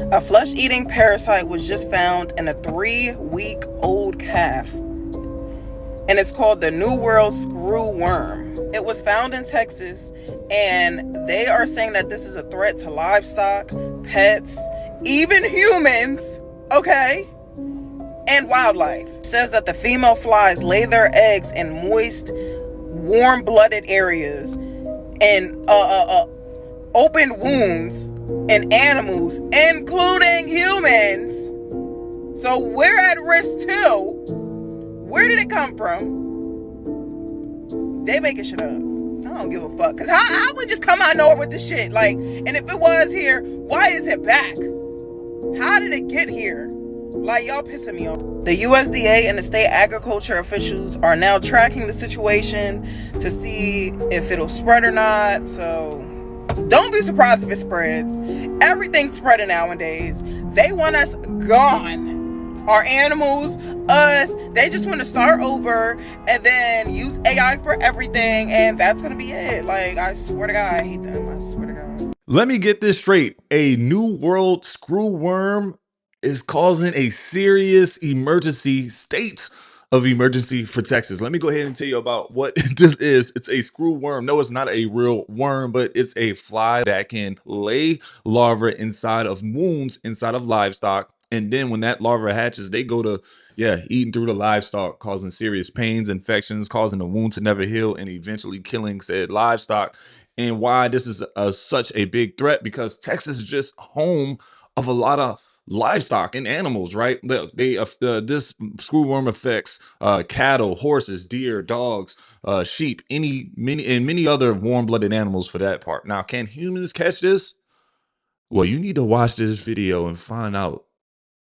A flesh-eating parasite was just found in a 3-week-old calf, and it's called the New World Screwworm. It was found in Texas, and they are saying that this is a threat to livestock, pets, even humans, okay, and wildlife. It says that the female flies lay their eggs in moist, warm-blooded areas and open wounds in animals, including humans. So we're at risk too. Where did it come from? They making shit up. I don't give a fuck. Cause how would just come out of nowhere with this shit? Like, and if it was here, why is it back? How did it get here? Like, y'all pissing me off. The USDA and the state agriculture officials are now tracking the situation to see if it'll spread or not. So don't be surprised if it spreads. Everything's spreading nowadays. They want us gone. Our animals, us, they just want to start over and then use AI for everything, and that's going to be it. Like, I swear to God, I hate them. I swear to God. Let me get this straight. A new world screwworm is causing a serious state of emergency for Texas. Let me go ahead and tell you about what this is. It's a screwworm. No, it's not a real worm, but it's a fly that can lay larvae inside of wounds inside of livestock. And then when that larva hatches, they go to, eating through the livestock, causing serious pains, infections, causing the wound to never heal, and eventually killing said livestock. And why this is such a big threat, because Texas is just home of a lot of livestock and animals, right? This screwworm affects cattle, horses, deer, dogs, sheep, many other warm-blooded animals for that part. Now, can humans catch this? Well, you need to watch this video and find out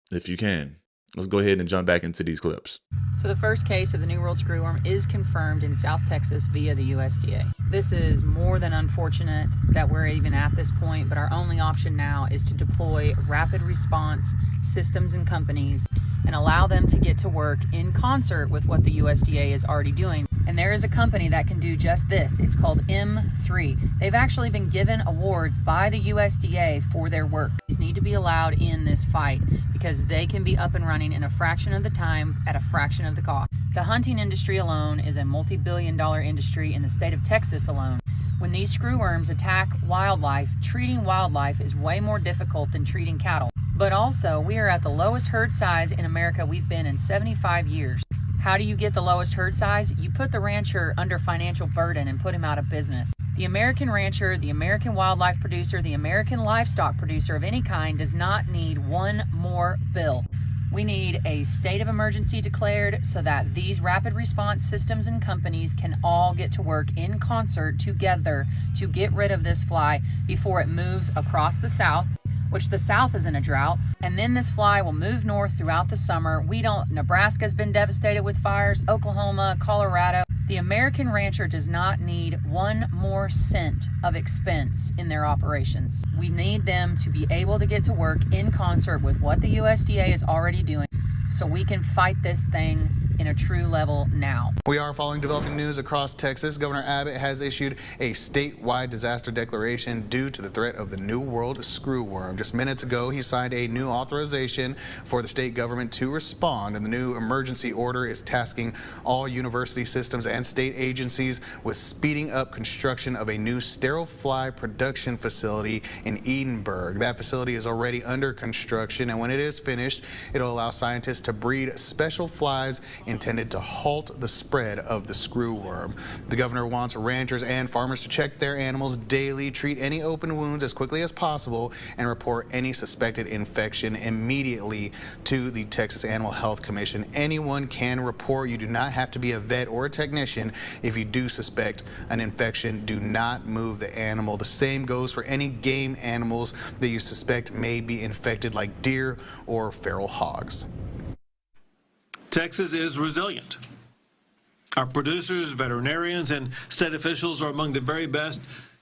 if you can. Let's go ahead and jump back into these clips. So the first case of the New World Screwworm is confirmed in South Texas via the USDA. This is more than unfortunate that we're even at this point, but our only option now is to deploy rapid response systems and companies and allow them to get to work in concert with what the USDA is already doing. And there is a company that can do just this. It's called M3. They've actually been given awards by the USDA for their work. These need to be allowed in this fight because they can be up and running in a fraction of the time at a fraction of the cost. The hunting industry alone is a multi-billion-dollar industry in the state of Texas alone. When these screwworms attack wildlife, treating wildlife is way more difficult than treating cattle. But also, we are at the lowest herd size in America we've been in 75 years. How do you get the lowest herd size? You put the rancher under financial burden and put him out of business. The American rancher, the American wildlife producer, the American livestock producer of any kind does not need one more bill. We need a state of emergency declared so that these rapid response systems and companies can all get to work in concert together to get rid of this fly before it moves across the South, which the South is in a drought, and then this fly will move north throughout the summer. Nebraska's been devastated with fires, Oklahoma, Colorado. The American rancher does not need one more cent of expense in their operations. We need them to be able to get to work in concert with what the USDA is already doing so we can fight this thing in a true level now. We are following developing news across Texas. Governor Abbott has issued a statewide disaster declaration due to the threat of the New World Screwworm. Just minutes ago, he signed a new authorization for the state government to respond, and the new emergency order is tasking all university systems and state agencies with speeding up construction of a new sterile fly production facility in Edinburgh. That facility is already under construction, and when it is finished, it'll allow scientists to breed special flies intended to halt the spread of the screwworm. The governor wants ranchers and farmers to check their animals daily, treat any open wounds as quickly as possible, and report any suspected infection immediately to the Texas Animal Health Commission. Anyone can report. You do not have to be a vet or a technician. If you do suspect an infection, do not move the animal. The same goes for any game animals that you suspect may be infected, like deer or feral hogs. Texas is resilient. Our producers, veterinarians, and state officials are among the very best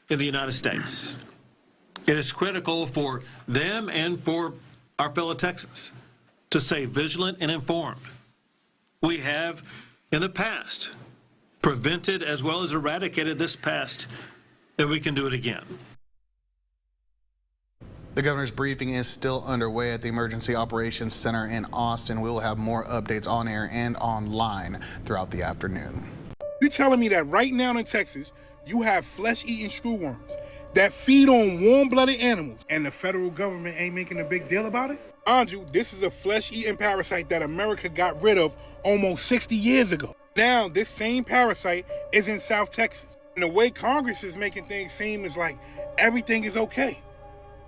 in the United States. It is critical for them and for our fellow Texans to stay vigilant and informed. We have, in the past, prevented as well as eradicated this pest, and we can do it again. The governor's briefing is still underway at the Emergency Operations Center in Austin. We will have more updates on air and online throughout the afternoon. You're telling me that right now in Texas, you have flesh-eating screwworms that feed on warm-blooded animals, and the federal government ain't making a big deal about it? Mind you, this is a flesh-eating parasite that America got rid of almost 60 years ago. Now, this same parasite is in South Texas. And the way Congress is making things seem is like everything is okay.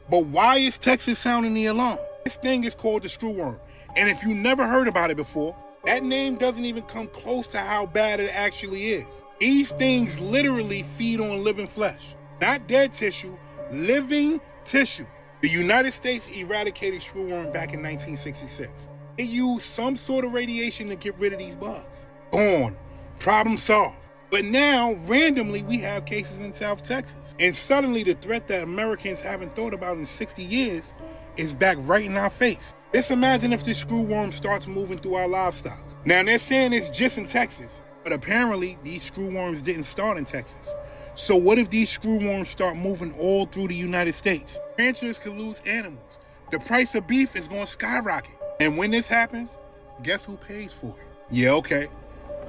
But why is Texas sounding the alarm? This thing is called the screwworm. And if you never heard about it before, that name doesn't even come close to how bad it actually is. These things literally feed on living flesh. Not dead tissue, living tissue. The United States eradicated screwworm back in 1966. They used some sort of radiation to get rid of these bugs. Gone. Problem solved. But now, randomly, we have cases in South Texas. And suddenly, the threat that Americans haven't thought about in 60 years is back right in our face. Just imagine if this screwworm starts moving through our livestock. Now, they're saying it's just in Texas, but apparently, these screwworms didn't start in Texas. So what if these screwworms start moving all through the United States? Ranchers could lose animals. The price of beef is going to skyrocket. And when this happens, guess who pays for it? Yeah, okay.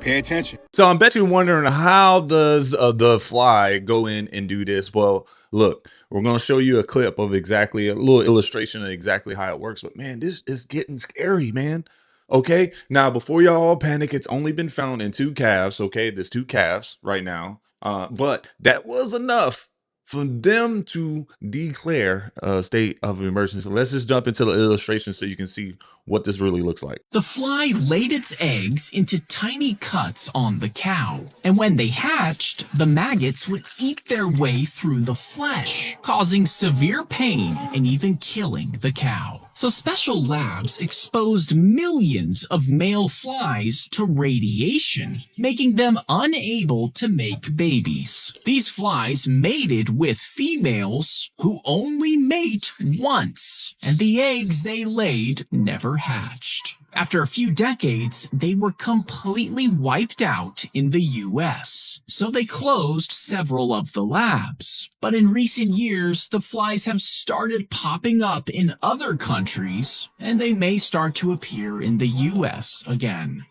Pay attention. So I bet you're wondering, how does the fly go in and do this? Well, look, we're going to show you a clip of exactly a little illustration of exactly how it works. But man, this is getting scary, man. Okay, now before y'all panic, it's only been found in 2 calves. Okay, there's 2 calves right now, but that was enough for them to declare a state of emergency. Let's just jump into the illustration so you can see what this really looks like. The fly laid its eggs into tiny cuts on the cow, and when they hatched, the maggots would eat their way through the flesh, causing severe pain and even killing the cow. So special labs exposed millions of male flies to radiation, making them unable to make babies. These flies mated with females who only mate once, and the eggs they laid never hatched. After a few decades, they were completely wiped out in the US, so they closed several of the labs. But in recent years, the flies have started popping up in other countries, and they may start to appear in the US again.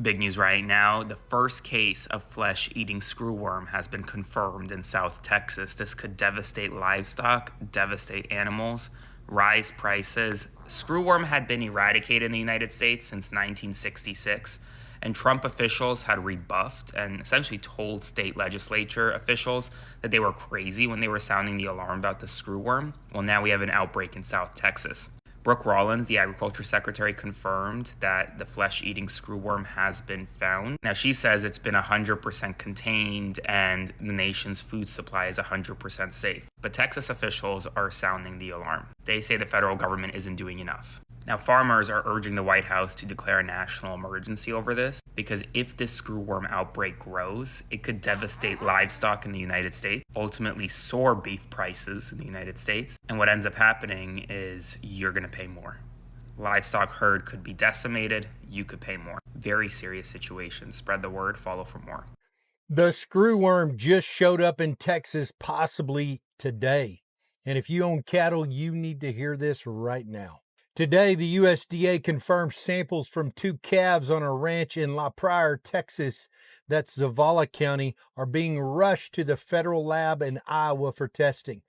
Big news right now, the first case of flesh-eating screwworm has been confirmed in South Texas. This could devastate livestock, devastate animals, rise prices. Screwworm had been eradicated in the United States since 1966, and Trump officials had rebuffed and essentially told state legislature officials that they were crazy when they were sounding the alarm about the screwworm. Well, now we have an outbreak in South Texas. Brooke Rollins, the Agriculture Secretary, confirmed that the flesh-eating screwworm has been found. Now, she says it's been 100% contained and the nation's food supply is 100% safe. But Texas officials are sounding the alarm. They say the federal government isn't doing enough. Now, farmers are urging the White House to declare a national emergency over this, because if this screwworm outbreak grows, it could devastate livestock in the United States, ultimately soar beef prices in the United States, and what ends up happening is you're going to pay more. Livestock herd could be decimated, you could pay more. Very serious situation. Spread the word, follow for more. The screwworm just showed up in Texas, possibly today. And if you own cattle, you need to hear this right now. Today, the USDA confirmed samples from 2 calves on a ranch in La Pryor, Texas, that's Zavala County, are being rushed to the federal lab in Iowa for testing.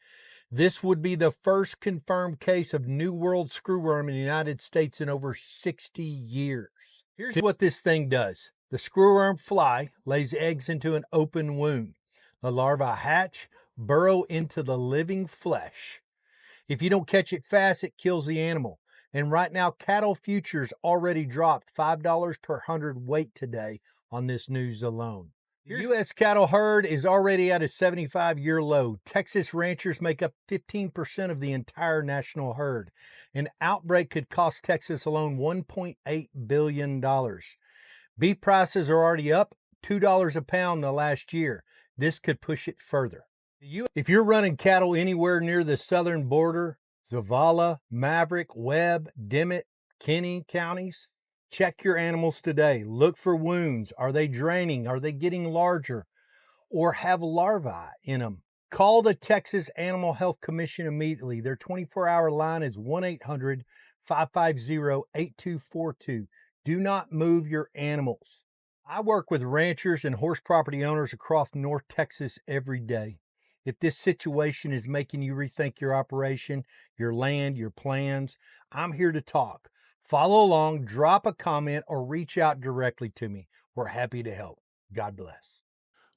This would be the first confirmed case of New World Screwworm in the United States in over 60 years. Here's what this thing does. The screwworm fly lays eggs into an open wound. The larvae hatch, burrow into the living flesh. If you don't catch it fast, it kills the animal. And right now, cattle futures already dropped $5 per hundredweight today on this news alone. The U.S. cattle herd is already at a 75-year low. Texas ranchers make up 15% of the entire national herd. An outbreak could cost Texas alone $1.8 billion. Beef prices are already up $2 a pound the last year. This could push it further. If you're running cattle anywhere near the southern border, Zavala, Maverick, Webb, Dimmitt, Kinney counties, check your animals today. Look for wounds. Are they draining? Are they getting larger? Or have larvae in them? Call the Texas Animal Health Commission immediately. Their 24-hour line is 1-800-550-8242. Do not move your animals. I work with ranchers and horse property owners across North Texas every day. If this situation is making you rethink your operation, your land, your plans, I'm here to talk. Follow along, drop a comment, or reach out directly to me. We're happy to help. God bless.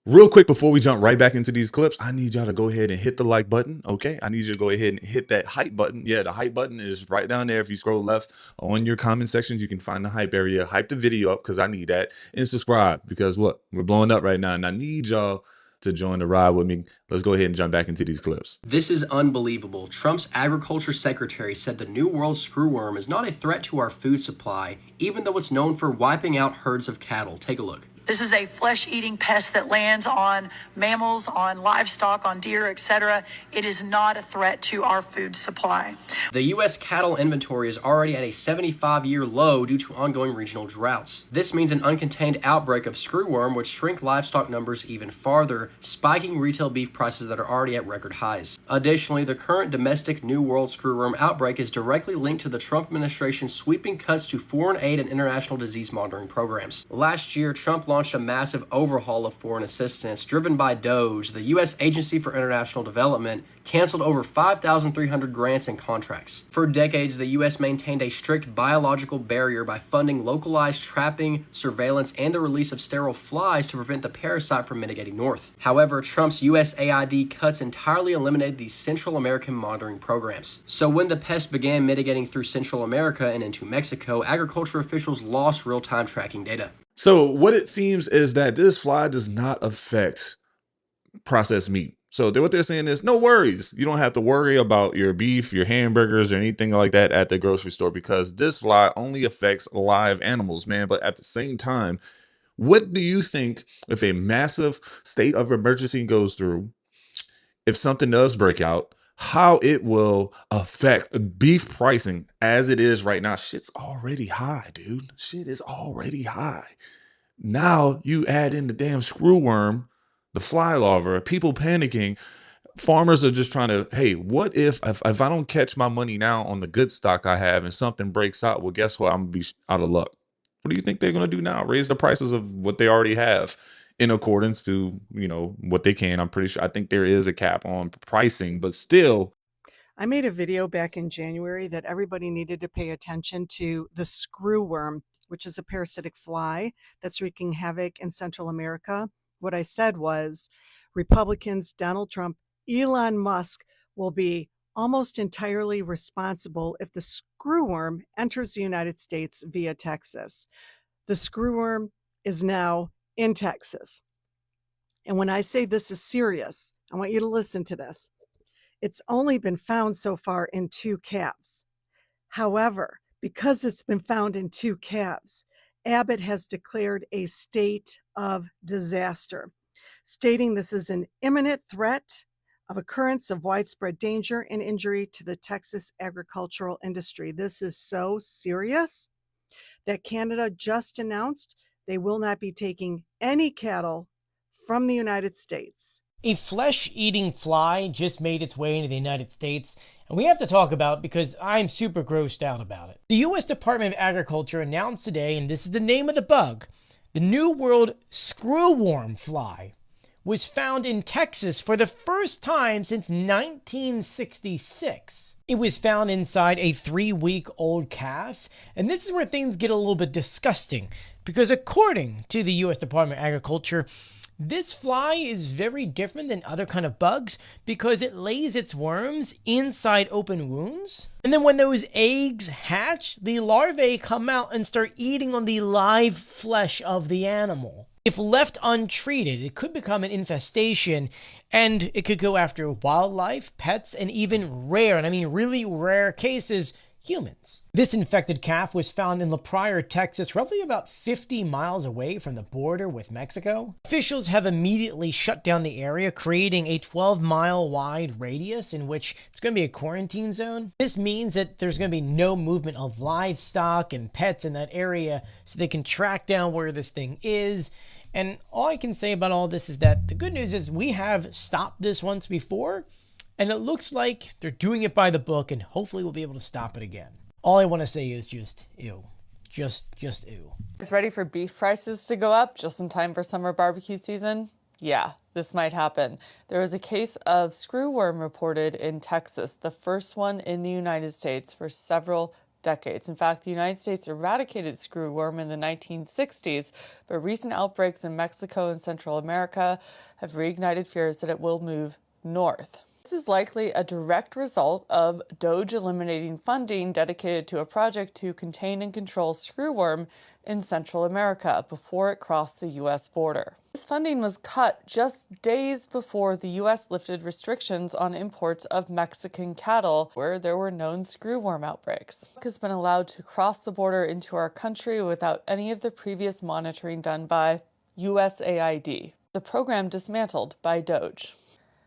Real quick, before we jump right back into these clips, I need y'all to go ahead and hit the like button, okay? I need you to go ahead and hit that hype button. Yeah, the hype button is right down there. If you scroll left on your comment sections, you can find the hype area. Hype the video up because I need that. And subscribe because what? We're blowing up right now, and I need y'all to join the ride with me. Let's go ahead and jump back into these clips. This is unbelievable. Trump's agriculture secretary said the New World Screwworm is not a threat to our food supply, even though it's known for wiping out herds of cattle. Take a look. This is a flesh-eating pest that lands on mammals, on livestock, on deer, etc. It is not a threat to our food supply. The U.S. cattle inventory is already at a 75-year low due to ongoing regional droughts. This means an uncontained outbreak of screwworm would shrink livestock numbers even farther, spiking retail beef prices that are already at record highs. Additionally, the current domestic New World Screwworm outbreak is directly linked to the Trump administration's sweeping cuts to foreign aid and international disease monitoring programs. Last year, Trump launched a massive overhaul of foreign assistance driven by DOGE. The U.S. Agency for International Development canceled over 5,300 grants and contracts. For decades, the U.S. maintained a strict biological barrier by funding localized trapping, surveillance, and the release of sterile flies to prevent the parasite from mitigating north. However, Trump's USAID cuts entirely eliminated these Central American monitoring programs. So when the pest began mitigating through Central America and into Mexico, agriculture officials lost real-time tracking data. So what it seems is that this fly does not affect processed meat. So what they're saying is no worries. You don't have to worry about your beef, your hamburgers, or anything like that at the grocery store because this fly only affects live animals, man. But at the same time, what do you think if a massive state of emergency goes through, if something does break out, how it will affect beef pricing as it is right now? Shit's already high, dude. Shit is already high. Now you add in the damn screwworm, the fly larva, people panicking. Farmers are just trying to, hey, what if I don't catch my money now on the good stock I have and something breaks out? Well, guess what? I'm gonna be out of luck. What do you think they're gonna do now? Raise the prices of what they already have in accordance to, what they can. I'm pretty sure. I think there is a cap on pricing, but still. I made a video back in January that everybody needed to pay attention to the screwworm, which is a parasitic fly that's wreaking havoc in Central America. What I said was Republicans, Donald Trump, Elon Musk will be almost entirely responsible if the screwworm enters the United States via Texas. The screwworm is now in Texas. And when I say this is serious, I want you to listen to this. It's only been found so far in 2 calves. However, because it's been found in 2 calves, Abbott has declared a state of disaster, stating this is an imminent threat of occurrence of widespread danger and injury to the Texas agricultural industry. This is so serious that Canada just announced they will not be taking any cattle from the United States. A flesh-eating fly just made its way into the United States, and we have to talk about it because I'm super grossed out about it. The U.S. Department of Agriculture announced today, and this is the name of the bug, the New World Screwworm fly was found in Texas for the first time since 1966. It was found inside a 3-week-old calf, and this is where things get a little bit disgusting, because according to the U.S. Department of Agriculture, this fly is very different than other kind of bugs because it lays its worms inside open wounds. And then when those eggs hatch, the larvae come out and start eating on the live flesh of the animal. If left untreated, it could become an infestation, and it could go after wildlife, pets, and even rare, and I mean really rare cases, humans. This infected calf was found in La Pryor, Texas, roughly about 50 miles away from the border with Mexico. Officials have immediately shut down the area, creating a 12-mile wide radius in which it's going to be a quarantine zone. This means that there's going to be no movement of livestock and pets in that area, so they can track down where this thing is And all I can say about all this is that the good news is we have stopped this once before, and it looks like they're doing it by the book, and hopefully we'll be able to stop it again. All I want to say is just ew. Just ew. Is ready for beef prices to go up just in time for summer barbecue season? Yeah, this might happen. There was a case of screwworm reported in Texas, the first one in the United States for several decades. In fact, the United States eradicated screwworm in the 1960s, but recent outbreaks in Mexico and Central America have reignited fears that it will move north. This is likely a direct result of DOGE eliminating funding dedicated to a project to contain and control screwworm in Central America before it crossed the U.S. border. This funding was cut just days before the U.S. lifted restrictions on imports of Mexican cattle where there were known screwworm outbreaks. It has been allowed to cross the border into our country without any of the previous monitoring done by USAID, the program dismantled by DOGE.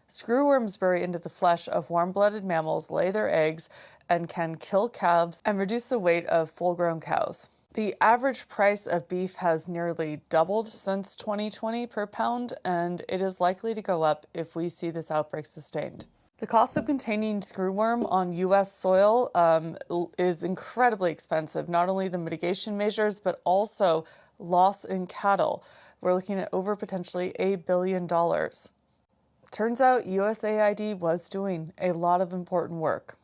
Screwworms bury into the flesh of warm-blooded mammals, lay their eggs, and can kill calves and reduce the weight of full-grown cows. The average price of beef has nearly doubled since 2020 per pound, and it is likely to go up if we see this outbreak sustained. The cost of containing screwworm on U.S. soil is incredibly expensive, not only the mitigation measures, but also loss in cattle. We're looking at over potentially $1 billion. Turns out USAID was doing a lot of important work.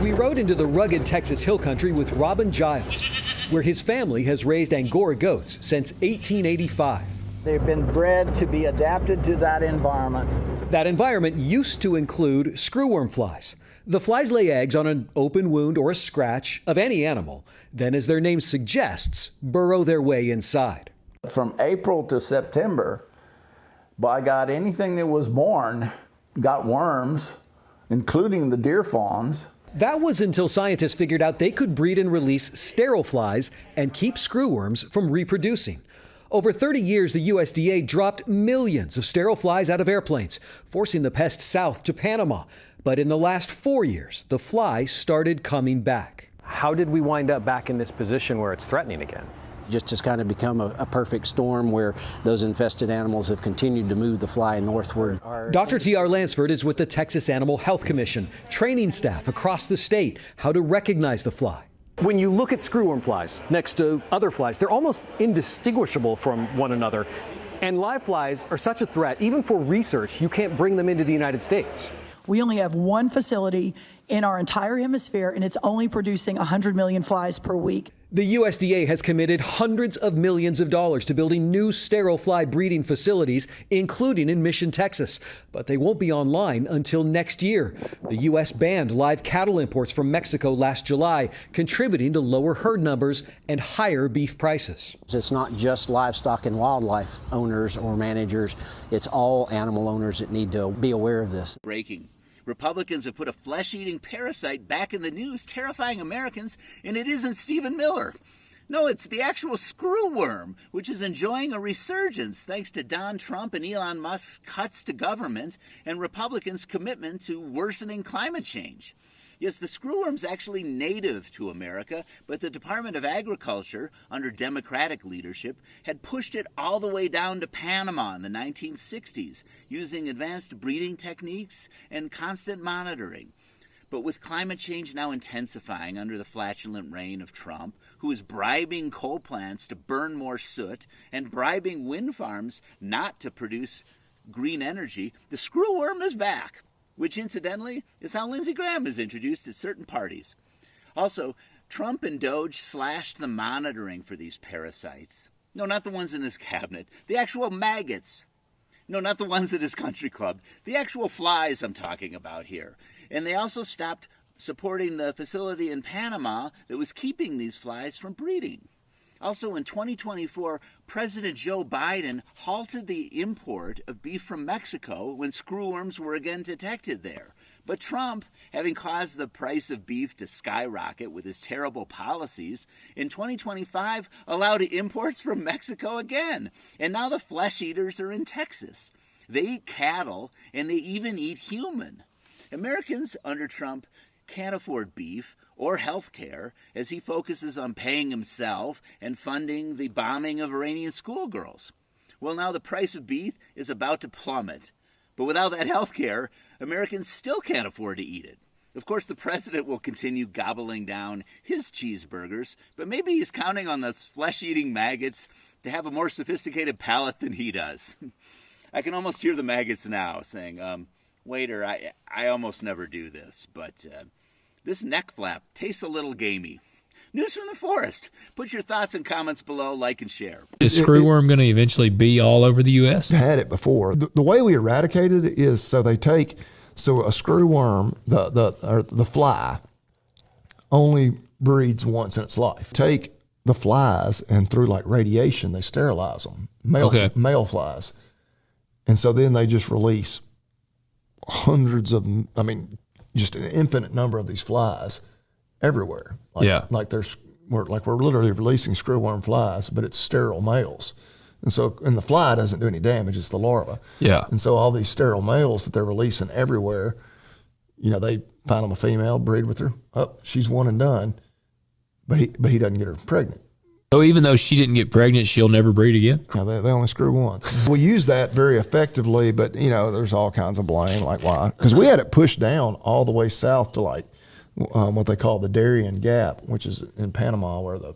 We rode into the rugged Texas hill country with Robin Giles, where his family has raised Angora goats since 1885. They've been bred to be adapted to that environment. That environment used to include screwworm flies. The flies lay eggs on an open wound or a scratch of any animal, then, as their name suggests, burrow their way inside. From April to September, by God, anything that was born got worms, including the deer fawns. That was until scientists figured out they could breed and release sterile flies and keep screwworms from reproducing. Over 30 years, the USDA dropped millions of sterile flies out of airplanes, forcing the pest south to Panama. But in the last 4 years, the fly started coming back. How did we wind up back in this position where it's threatening again? Just has kind of become a perfect storm where those infested animals have continued to move the fly northward. Dr. T.R. Lansford is with the Texas Animal Health Commission, training staff across the state how to recognize the fly. When you look at screwworm flies next to other flies, they're almost indistinguishable from one another. And live flies are such a threat, even for research, you can't bring them into the United States. We only have one facility in our entire hemisphere, and it's only producing 100 million flies per week. The USDA has committed hundreds of millions of dollars to building new sterile fly breeding facilities, including in Mission, Texas. But they won't be online until next year. The U.S. banned live cattle imports from Mexico last July, contributing to lower herd numbers and higher beef prices. It's not just livestock and wildlife owners or managers. It's all animal owners that need to be aware of this. Breaking. Republicans have put a flesh-eating parasite back in the news, terrifying Americans, and it isn't Stephen Miller. No, it's the actual screwworm, which is enjoying a resurgence thanks to Donald Trump and Elon Musk's cuts to government and Republicans' commitment to worsening climate change. Yes, the screwworm's actually native to America, but the Department of Agriculture, under Democratic leadership, had pushed it all the way down to Panama in the 1960s, using advanced breeding techniques and constant monitoring. But with climate change now intensifying under the flatulent reign of Trump, who is bribing coal plants to burn more soot and bribing wind farms not to produce green energy, the screwworm is back, which incidentally is how Lindsey Graham is introduced at certain parties. Also, Trump and DOGE slashed the monitoring for these parasites. No, not the ones in his cabinet. The actual maggots. No, not the ones at his country club. The actual flies I'm talking about here. And they also stopped supporting the facility in Panama that was keeping these flies from breeding. Also, in 2024, President Joe Biden halted the import of beef from Mexico when screwworms were again detected there. But Trump, having caused the price of beef to skyrocket with his terrible policies, in 2025 allowed imports from Mexico again. And now the flesh eaters are in Texas. They eat cattle, and they even eat human. Americans under Trump can't afford beef or health care as he focuses on paying himself and funding the bombing of Iranian schoolgirls. Well, now the price of beef is about to plummet. But without that health care, Americans still can't afford to eat it. Of course, the president will continue gobbling down his cheeseburgers, but maybe he's counting on those flesh-eating maggots to have a more sophisticated palate than he does. I can almost hear the maggots now saying, waiter, I almost never do this, but this neck flap tastes a little gamey. News from the forest. Put your thoughts and comments below, like and share. Is screwworm going to eventually be all over the U.S.? Had it before. The way we eradicated it is so a screwworm, the fly, only breeds once in its life. Take the flies and through like radiation, they sterilize them, male flies. And so then they just release hundreds of, just an infinite number of these flies everywhere. We're literally releasing screwworm flies, but it's sterile males. And the fly doesn't do any damage, it's the larva. Yeah. And so all these sterile males that they're releasing everywhere, they find them a female, breed with her. Oh, she's one and done, but he doesn't get her pregnant. So even though she didn't get pregnant, she'll never breed again? No, they only screw once. We use that very effectively, but there's all kinds of blame, like why? Because we had it pushed down all the way south to like what they call the Darien Gap, which is in Panama where the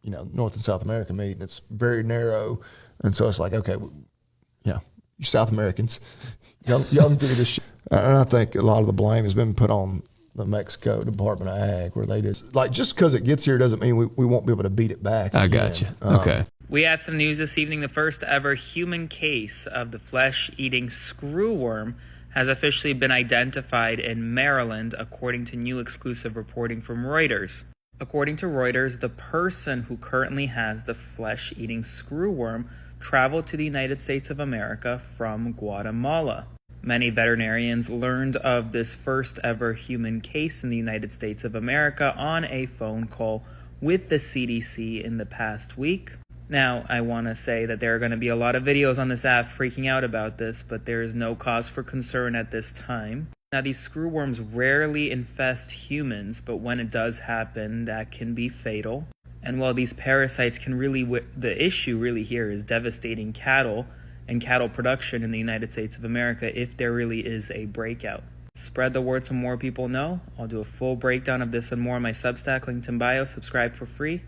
North and South America meet, and it's very narrow. And so it's like, okay, you South Americans, y'all do this shit. And I think a lot of the blame has been put on the Mexico Department of Ag, where they did, like, just because it gets here doesn't mean we won't be able to beat it back. I got you. Okay. We have some news this evening. The first ever human case of the flesh-eating screwworm has officially been identified in Maryland, according to new exclusive reporting from Reuters. According to Reuters, the person who currently has the flesh-eating screwworm traveled to the United States of America from Guatemala. Many veterinarians learned of this first ever human case in the United States of America on a phone call with the CDC in the past week. Now, I want to say that there are going to be a lot of videos on this app freaking out about this, but there is no cause for concern at this time. Now, these screwworms rarely infest humans, but when it does happen, that can be fatal. And while these parasites can the issue really here is devastating cattle and cattle production in the United States of America if there really is a breakout. Spread the word so more people know. I'll do a full breakdown of this and more on my Substack, linked in bio. Subscribe for free.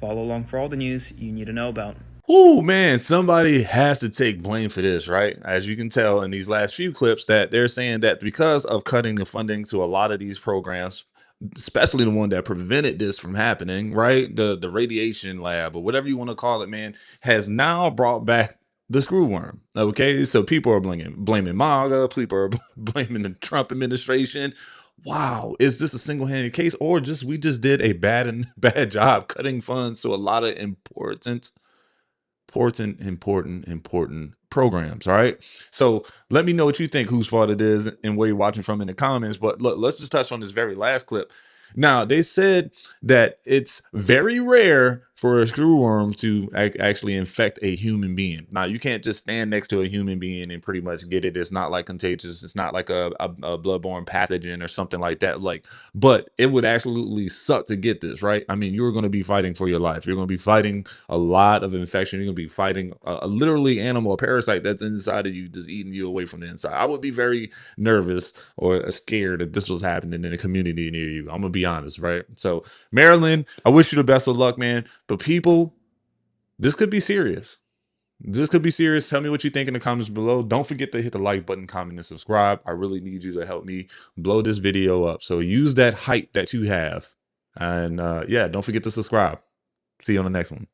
Follow along for all the news you need to know about. Oh man, somebody has to take blame for this, right? As you can tell in these last few clips that they're saying that because of cutting the funding to a lot of these programs, especially the one that prevented this from happening, right? The radiation lab or whatever you want to call it, man, has now brought back the screwworm. Okay, so people are blaming MAGA, people are blaming the Trump administration. Wow, is this a single-handed case, or we just did a bad job cutting funds to a lot of important programs? All right, so let me know what you think, whose fault it is and where you're watching from in the comments. But look, let's just touch on this very last clip. Now, they said that it's very rare for a screwworm to actually infect a human being. Now, you can't just stand next to a human being and pretty much get it. It's not like contagious. It's not like a bloodborne pathogen or something like that. But it would absolutely suck to get this, right? I mean, you're going to be fighting for your life. You're going to be fighting a lot of infection. You're going to be fighting a literally animal, a parasite that's inside of you, just eating you away from the inside. I would be very nervous or scared if this was happening in a community near you. I'm going to be honest, right? So, Maryland, I wish you the best of luck, man. But people, this could be serious. This could be serious. Tell me what you think in the comments below. Don't forget to hit the like button, comment, and subscribe. I really need you to help me blow this video up. So use that hype that you have. And yeah, don't forget to subscribe. See you on the next one.